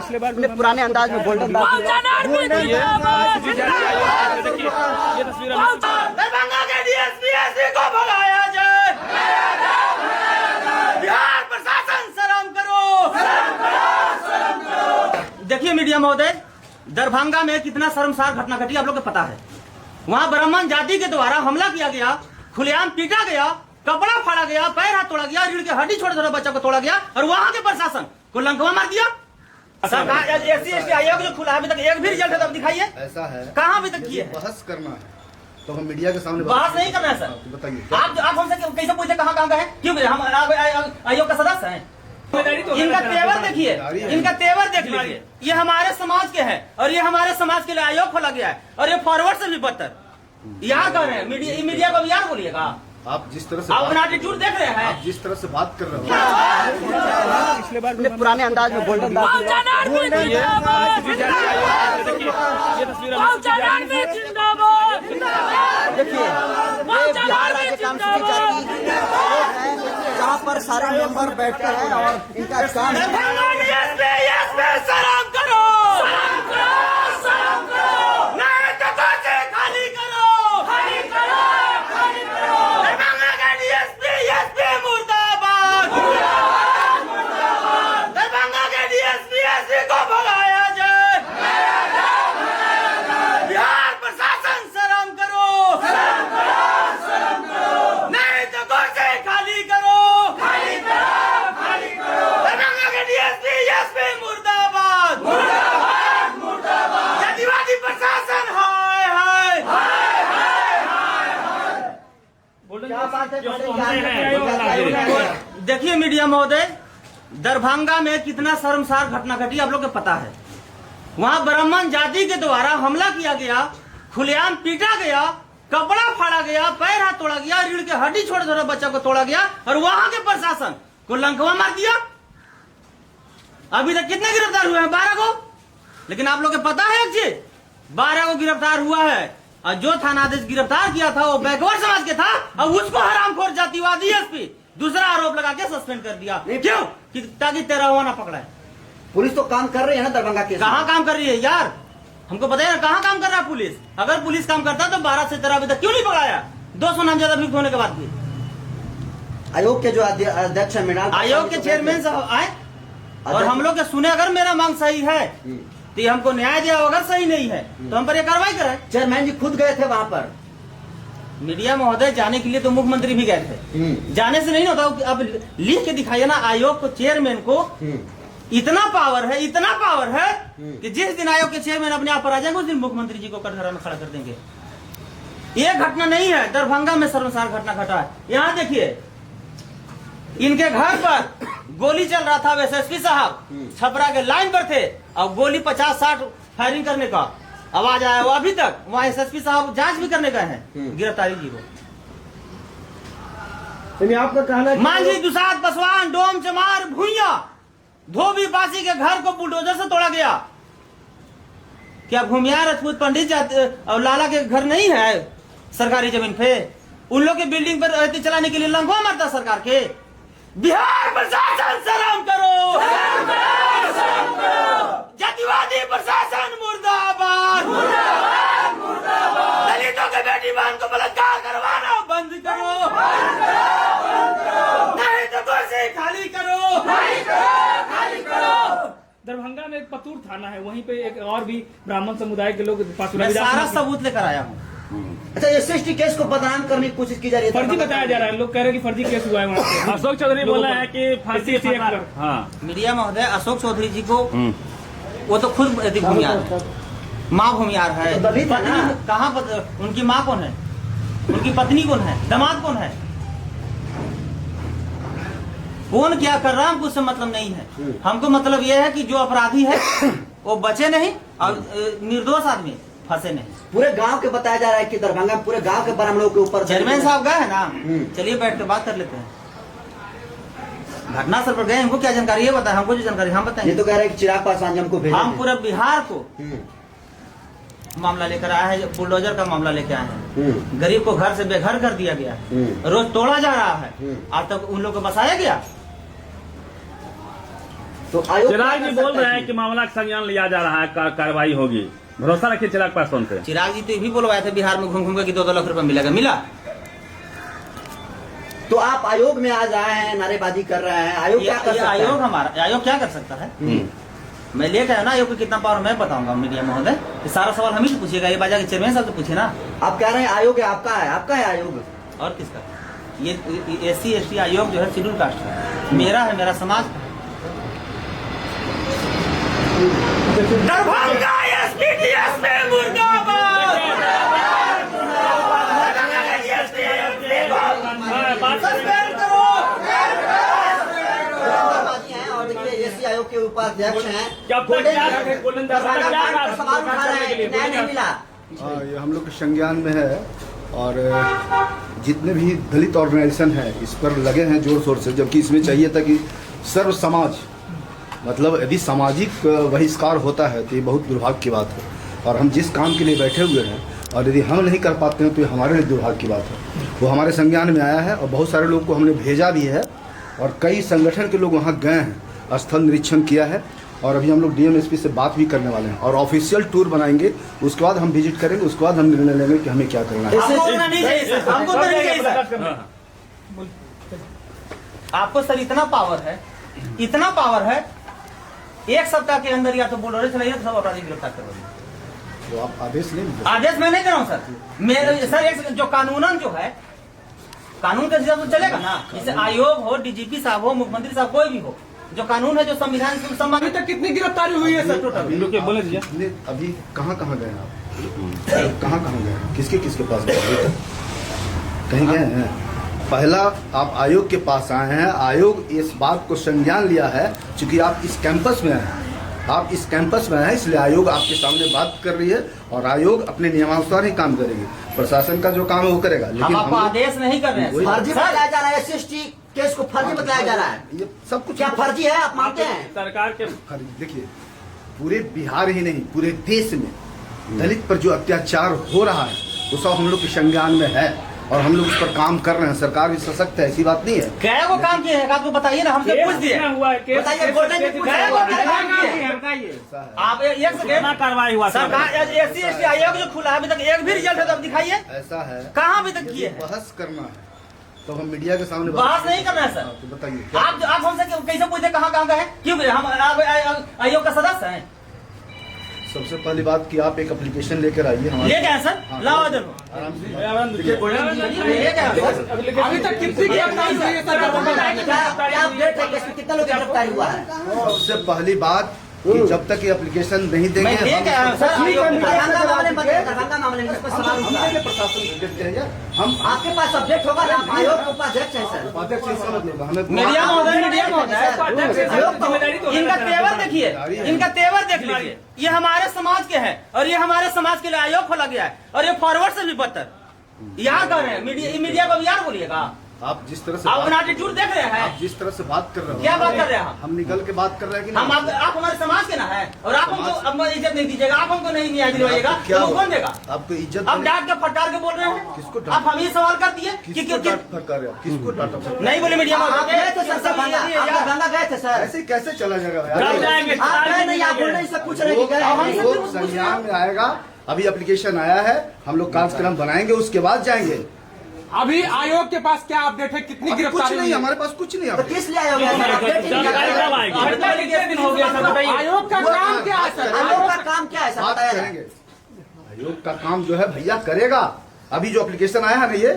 पिछले बार अपने पुराने अंदाज में गोल्डन दरभंगा के डीएसपी एसपी को भगाया जाए। बिहार प्रशासन शर्म करो। देखिए मीडिया महोदय, दरभंगा में कितना शर्मसार घटना घटी आप लोग को पता है। वहाँ ब्राह्मण जाति के द्वारा हमला किया गया, खुलेआम पीटा गया, कपड़ा फाड़ा गया, पैर हाथ तोड़ा गया, रीढ़ की हड्डी छोटे छोटे बच्चों को तोड़ा गया और वहाँ के प्रशासन को लंकवा मार दिया। सरकार SC/ST आयोग जो खुला अभी तक एक भी रिजल्ट है तब दिखाइए। ऐसा है कहाँ अभी तक किए? बहस करना है तो हम मीडिया के सामने बहस नहीं करना है सर। बताइए आप हमसे कैसे पूछते कहाँ का है? क्यों हम आयोग का सदस्य हैं? इनका तेवर देखिए, इनका तेवर देख लीजिए। ये हमारे समाज के हैं और ये हमारे समाज के लिए आयोग खोला गया है और ये फॉरवर्ड से भी बदतर यहाँ कर रहे हैं। मीडिया को भी यार बोलिएगा। आप जिस तरह से आप अपना एटीट्यूड देख रहे हैं, आप जिस तरह से बात कर रहे हो पिछले बार अपने पुराने अंदाज में गोल्डन देखिए, ये बिहार राज्य के अनुसूचित जाति है जहाँ पर सारे मेंबर बैठकर हैं और इनका काम शर्म करो, नहीं तो कोचे खाली करो। दरभंगा का DSP/SP मुर्दाबाद। दरभंगा के DSP/SP को भगाया जाए। बिहार प्रशासन शर्म करो, नहीं तो कोचे खाली करो। दरभंगा के DSP/SP मुर्दाबाद। जातिवादी प्रशासन हाय हाय। क्या बात है। देखिए मीडिया महोदय, दरभंगा में कितना शर्मसार घटना घटी आप लोग को पता है। वहाँ ब्राह्मण जाति के द्वारा हमला किया गया, खुलेआम पीटा गया, कपड़ा फाड़ा गया, पैर हाथ तोड़ा गया, रीढ़ की हड्डी छोटे छोटे बच्चों को तोड़ा गया और वहाँ के प्रशासन को लंकवा मार दिया। अभी तक कितने गिरफ्तार हुए हैं? 12 को। लेकिन आप लोग को पता है एक चीज, 12 को गिरफ्तार हुआ है और जो थानाधीश गिरफ्तार किया था वो बैकवर्ड समाज के था और उसको हरामखोर जातिवादी SP दूसरा आरोप लगा के सस्पेंड कर दिया। क्यों? ताकि तेरा हुआ ना पकड़ा है। पुलिस तो काम कर रही है ना दरभंगा के। कहाँ काम कर रही है यार? हमको पता है ना कहाँ काम कर रहा है पुलिस। अगर पुलिस काम करता तो 12 से 13 अभी तक क्यों नहीं पकड़ाया? 200 नामजद अभियुक्त होने के बाद भी। आयोग के जो अध्यक्ष है मृणाल, आयोग के चेयरमैन साहब आए और हम लोग के सुने, अगर मेरा मांग सही है तो ये हमको न्याय दिया, अगर सही नहीं है तो हम पर ये कार्रवाई कराए। चेयरमैन जी खुद गए थे वहाँ पर। मीडिया महोदय, जाने के लिए तो मुख्यमंत्री भी गए थे। जाने से नहीं होता। अब लिख के दिखाइए ना आयोग को, चेयरमैन को इतना पावर है कि जिस दिन आयोग के चेयरमैन अपने आप पर आ जाएंगे उस दिन मुख्यमंत्री जी को कटघरा में खड़ा कर देंगे। ये घटना नहीं है, दरभंगा में शर्मसार घटना घटा है। यहाँ देखिए, इनके घर पर गोली चल रहा था। SSP साहब छपरा के लाइन पर थे और गोली 50-60 फायरिंग करने का आवाज आया। वो अभी तक वहाँ SSP साहब जांच भी करने गए हैं गिरफ्तारी जी को। आपका कहना है मांझी, दुसाद, पासवान, डोम, चमार, भूइया, धोबी, बासी के घर को बुलडोजर से तोड़ा गया। क्या भूमिया, राजपूत, पंडित और लाला के घर नहीं है सरकारी जमीन पे? उन लोग के बिल्डिंग पर रहती चलाने के लिए लंघवा मारता सरकार के। बिहार प्रशासन शर्म करो, जातिवादी प्रशासन मुर्दाबाद। दलितों के बेटी बहन को बलात्कार करवाना बंद करो, नहीं तो कुर्सी खाली करो। दरभंगा में एक पतूर थाना है, वहीं पे एक और भी ब्राह्मण समुदाय के लोग मैं सारा सबूत लेकर आया हूँ। अच्छा, SC/ST केस को बदनाम करने की कोशिश की जा रही है। फर्जी बताया जा रहा है, लोग कह रहे हैं कि फर्जी केस हुआ है वहाँ पे। अशोक चौधरी बोल रहा है कि फांसी। हाँ, मीडिया महोदय, अशोक चौधरी जी को वो तो खुद भूमियार है, माँ भूमियार है। कहाँ उनकी माँ कौन है? उनकी पत्नी कौन है? दामाद कौन है? कौन क्या कर रहा है हमको उससे मतलब नहीं है। हमको मतलब यह है कि जो अपराधी है वो बचे नहीं और निर्दोष आदमी फंसे नहीं। पूरे गांव के बताया जा रहा है कि दरभंगा में पूरे गांव के ब्राह्मणों के ऊपर चेयरमैन साहब गए हैं ना, चलिए बैठ के बात कर लेते हैं। घटना स्थल पर गए, हमको क्या जानकारी है बताए, हमको जो जानकारी हम बताएंगे। ये तो कह रहे हैं कि चिराग पासवान जी हमको भेजे। हम पूरे बिहार को मामला लेकर आया है, बुलडोजर का मामला लेके आए हैं। गरीब को घर से बेघर कर दिया गया, रोज तोड़ा जा रहा है, आज तक उन लोग को बसाया गया। तो आयोग चिराग क्या जी कर बोल सकता रहे है हैं कि मामला का संज्ञान लिया जा रहा है, कार्रवाई होगी। भरोसा रखिए चिराग पासवान पे। चिराग जी तो ये भी बोलवाए थे बिहार में घूम घूम के कि 2-2 लाख रुपए मिलेगा, मिला? तो आप आयोग में आज आए हैं, नारेबाजी कर रहे हैं, आयोग क्या कर सकता आयोग है? हमारा आयोग क्या कर सकता है? मैं लेकर आया ना आयोग को कितना पावर मैं बताऊंगा मीडिया महोदय। ये सारा सवाल हम ही से पूछिएगा, ये बाजा के चेयरमैन साहब से पूछे ना। आप कह रहे हैं आयोग है आपका है, आपका है आयोग? और किसका? ये SC/ST आयोग जो है शेड्यूल कास्ट है, मेरा है, मेरा समाज। दरभंगा SPDS में मुर्दाबाद। सस्पेंड करो। नारेबाजी है और देखिए एसी आयोग के उपाध्यक्ष हैं, क्या गोल्डन का सवाल उठा रहे हैं कि न्याय नहीं मिला। ये हम लोग के संज्ञान में है और जितने भी दलित ऑर्गेनाइजेशन है इस पर लगे हैं जोर शोर से, जबकि इसमें चाहिए था कि सर्व समाज, मतलब यदि सामाजिक बहिष्कार होता है तो ये बहुत दुर्भाग्य की बात है। और हम जिस काम के लिए बैठे हुए हैं और यदि हम नहीं कर पाते हैं तो ये हमारे लिए दुर्भाग्य की बात है। वो हमारे संज्ञान में आया है और बहुत सारे लोग को हमने भेजा भी है और कई संगठन के लोग वहाँ गए हैं, स्थल निरीक्षण किया है और अभी हम लोग DMSP से बात भी करने वाले हैं और ऑफिशियल टूर बनाएंगे। उसके बाद हम विजिट करेंगे, उसके बाद हम निर्णय लेंगे कि हमें क्या करना है। आपको सर इतना पावर है, एक सप्ताह के अंदर या तो बोलो चलाइए तो सब अपराधी गिरफ्तार करवाइए। तो आप आदेश नहीं दे। आदेश मैं नहीं कर रहा हूँ सर, मेरे सर एक जो कानूनन जो है, कानून के हिसाब से चलेगा ना। जैसे आयोग हो, DGP साहब हो, मुख्यमंत्री साहब, कोई भी हो, जो कानून है, जो संविधान से संबंधित। तक कितनी गिरफ्तारी हुई है सर टोटल? बोले दीजिए अभी कहाँ गए हैं आप? कहाँ गए हैं? किसके पास गए? कहीं गए हैं? पहला आप आयोग के पास आए हैं, आयोग इस बात को संज्ञान लिया है क्योंकि आप इस कैंपस में हैं, आप इस कैंपस में हैं, इसलिए आयोग आपके सामने बात कर रही है और आयोग अपने नियमानुसार ही काम करेगी। प्रशासन का जो काम है वो करेगा, लेकिन हम आदेश नहीं कर रहे हैं। फर्जी बताया जा रहा है, SC/ST केस को फर्जी बताया जा रहा है। ये सब कुछ क्या फर्जी है, आप मानते हैं? सरकार के देखिए, पूरे बिहार ही नहीं पूरे देश में दलित पर जो अत्याचार हो रहा है वो सब हम लोग के संज्ञान में है और हम लोग उस पर काम कर रहे हैं। सरकार भी सशक्त है, ऐसी बात नहीं है। क्या वो काम किए हैं आपको बताइए ना, हमसे पूछ दिए। हुआ है केस, बताइए, गोल्डन जी पूछ रहे हैं, आप एक कितना कार्रवाई हुआ सरकार SC/ST आयोग जो खुला है अभी तक एक भी रिजल्ट है तो दिखाइए। ऐसा है, कहाँ अभी तक किए हैं? बहस करना है तो हम मीडिया के सामने बहस नहीं करना है सर। तो बताइए आप हमसे कैसे पूछते कहाँ गए हैं? क्यों हम आयोग का सदस्य हैं? सबसे पहली बात कि आप एक एप्लीकेशन लेकर आइए हमारे। ले गए सर, लाओ इधर। आराम से। ले गए अभी तक कितनी गिरफ्तारी हुई है सर? क्या अपडेट है, केस में कितना लोग गिरफ्तार हुआ है? सबसे पहली बात कि जब तक ये एप्लीकेशन नहीं देंगे मैं ले गया सर, दरभंगा मामले में दरभंगा मामले में इस पर सवाल उठा है। प्रशासन देखते हैं हम आपके पास सब्जेक्ट होगा ना, आप आयोग के उपाध्यक्ष हैं सर। उपाध्यक्ष से इसका मतलब हमें मीडिया महोदय इनका तेवर देखिए, इनका तेवर देख लीजिए। ये हमारे समाज के हैं और ये हमारे समाज के लिए आयोग खोला गया है और ये फॉरवर्ड से भी बदतर यहाँ कर रहे हैं। मीडिया को भी यार बोलिएगा, आप जिस तरह से आप अपना एटीट्यूड देख रहे हैं। आप जिस तरह से बात कर रहे हो, क्या बात कर रहे हैं हम निकल के बात कर रहे हैं कि हम? नहीं? आप हमारे समाज के ना है और आप हमको अब इज्जत नहीं दीजिएगा, आप हमको नहीं न्याय दिलवाइएगा, क्या तो कौन देगा? आपको इज्जत आप डांट के फटकार के बोल रहे हैं। किसको डांट? आप हम ये सवाल कर दिए कि किसको डांट फटकार रहे हो? किसको डांटा फटकार? नहीं बोले मीडिया में। आप गए थे सर दरभंगा, आप दरभंगा गए थे सर? ऐसे कैसे चला जाएगा कब यार? जाएंगे? आप गए नहीं, आप बोल रहे हैं, सब पूछ रहे हैं कि गए हम हैं। सब वो संज्ञान में आएगा। अभी एप्लीकेशन आया है, हम लोग कार्यक्रम बनाएंगे, उसके बाद जाएंगे। अभी आयोग के पास क्या अपडेट है, कितनी अभी कुछ गिरफ्तारी नहीं, हुई है? हमारे पास कुछ नहीं तो है। किस लिए आयोग है? जानकारी कब आएगी? हो गया सर, बताइए। आयोग का काम क्या है सर? आयोग का काम क्या है सर, बात बताया करेंगे। आयोग का काम जो है भैया करेगा। अभी जो एप्लीकेशन आया है ना, ये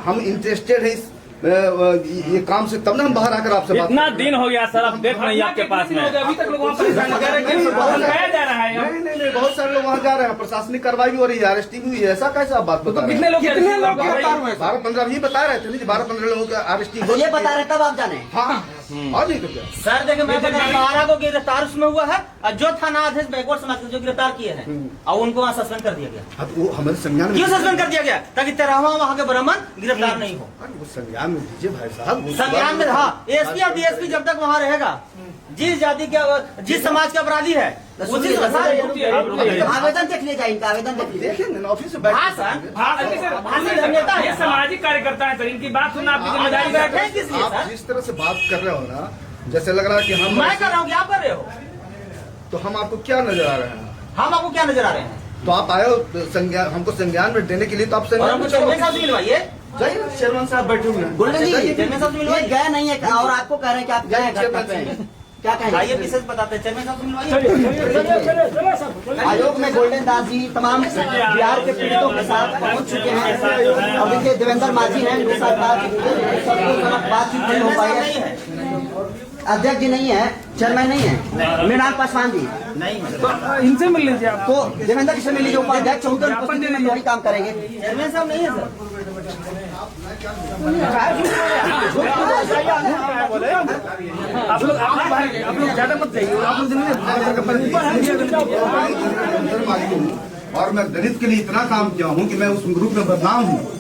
हम इंटरेस्टेड है इस ये काम से, तब ना हम बाहर आकर आपसे बात इतना दिन हो गया सर, अब डेट नहीं आपके पास में। अभी तक लोग वहाँ परेशान कर रहे हैं। जा रहा है। नहीं, बहुत सारे लोग वहाँ जा रहे हैं, प्रशासनिक कार्रवाई भी हो रही है, अरेस्टिंग भी हुई है। ऐसा कैसे आप बात बता रहे हैं? कितने लोग गिरफ्तार हुए? 12-15 भी बता रहे थे, 12-15 लोगों का अरेस्टिंग तो ये बता रहे तब आप जाने। हाँ, और नहीं तो क्या? सर देखिए, मैं बता 12 को गिरफ्तार उसमें हुआ है और जो थाना अध्यक्ष बैकवर्ड समाज के जो गिरफ्तार किए हैं और उनको वहाँ सस्पेंड कर दिया गया। अब वो हमारे संज्ञान में क्यों सस्पेंड कर दिया गया? ताकि 13वां वहाँ के ब्राह्मण गिरफ्तार नहीं हो। वो संज्ञान में दीजिए भाई साहब। संज्ञान में हाँ, एसपी और डीएसपी जब तक वहाँ रहेगा, जिस जाति के जिस समाज का अपराधी है उसी आवेदन देख लीजिए, इनका आवेदन देख लीजिए। देखेंगे ना ऑफिस से हाँ सर, नेता है। सामाजिक कार्यकर्ता है सर, इनकी बात सुनना आपकी जिम्मेदारी है। बैठे किस लिए आप सर? जिस तरह से बात कर रहे हो ना, जैसे लग रहा है कि हम मैं कर रहा हूँ कि आप कर रहे हो? तो हम आपको क्या नजर आ रहे हैं? हम आपको क्या नजर आ रहे हैं? तो आप आए हो संज्ञान, हमको संज्ञान में देने के लिए, तो आप और संज्ञान हमको में चेयरमैन साहब से मिलवाइए। जाइए, चेयरमैन साहब बैठे हुए हैं। गोल्डन जी, चेयरमैन साहब से ये मिलवाइए। गए नहीं है और आपको कह रहे हैं कि आप गए हैं घटना पे। क्या आइए कहेंगे? विशेष बताते हैं, चेयरमैन साहब से मिलवाइए। आयोग में गोल्डन दास जी तमाम बिहार के पीड़ितों के साथ पहुंच चुके हैं और देखिए देवेंद्र माझी हैं, इनके साथ बातचीत नहीं हो पाई है। अध्यक्ष जी नहीं है, चेयरमैन नहीं है, मृणाल पासवान जी नहीं है। इनसे मिल लीजिए आप। तो देवेंद्र जी से मिल लीजिए, उपाध्यक्ष उनके उपस्थिति में वही काम करेंगे। चेयरमैन साहब नहीं है सर। आप लोग ज्यादा मत जाइए, आप लोग और मैं दलित के लिए इतना काम किया हूँ कि मैं उस ग्रुप में बदनाम हूँ।